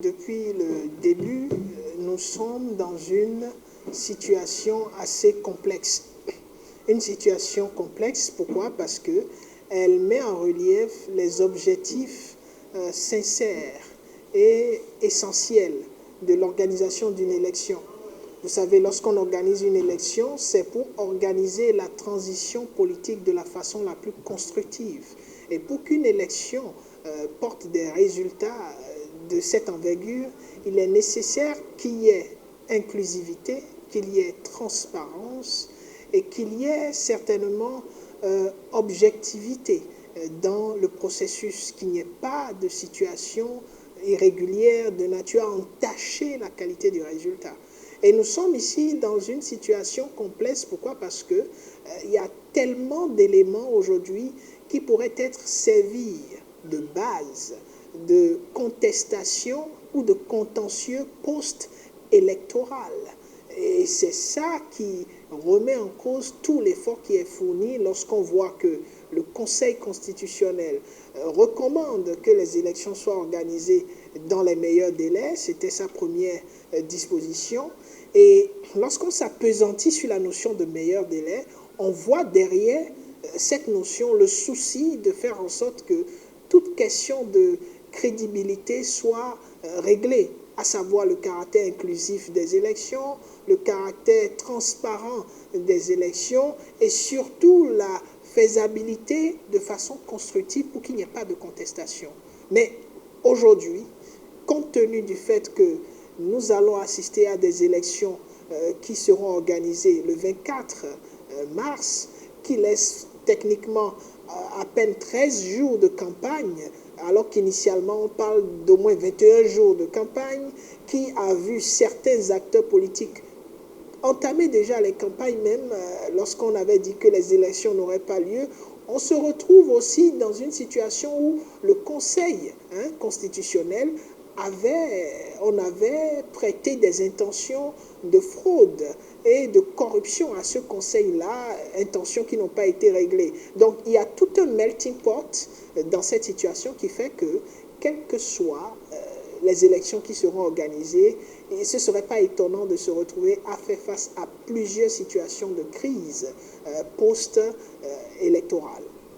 Depuis le début, nous sommes dans une situation assez complexe. Une situation complexe, pourquoi? Parce qu'elle met en relief les objectifs sincères et essentiels de l'organisation d'une élection. Vous savez, lorsqu'on organise une élection, c'est pour organiser la transition politique de la façon la plus constructive. Et pour qu'une élection porte des résultats de cette envergure, il est nécessaire qu'il y ait inclusivité, qu'il y ait transparence et qu'il y ait certainement objectivité dans le processus, qu'il n'y ait pas de situation irrégulière de nature à entacher la qualité du résultat. Et nous sommes ici dans une situation complexe. Pourquoi? Parce qu'il y a tellement d'éléments aujourd'hui qui pourraient être servis de base de contestation ou de contentieux post-électoral. Et c'est ça qui remet en cause tout l'effort qui est fourni lorsqu'on voit que le Conseil constitutionnel recommande que les élections soient organisées dans les meilleurs délais. C'était sa première disposition. Et lorsqu'on s'appesantit sur la notion de meilleur délai, on voit derrière cette notion le souci de faire en sorte que toute question de crédibilité soit réglée, à savoir le caractère inclusif des élections, le caractère transparent des élections et surtout la faisabilité de façon constructive pour qu'il n'y ait pas de contestation. Mais aujourd'hui, compte tenu du fait que nous allons assister à des élections qui seront organisées le 24 mars, qui laissent techniquement à peine 13 jours de campagne, alors qu'initialement on parle d'au moins 21 jours de campagne, qui a vu certains acteurs politiques entamer déjà les campagnes même lorsqu'on avait dit que les élections n'auraient pas lieu. On se retrouve aussi dans une situation où le Conseil constitutionnel avait prêté des intentions de fraude et de corruption à ce conseil-là, intentions qui n'ont pas été réglées. Donc il y a tout un melting pot dans cette situation qui fait que, quelles que soient les élections qui seront organisées, et ce ne serait pas étonnant de se retrouver à faire face à plusieurs situations de crise post-électorale.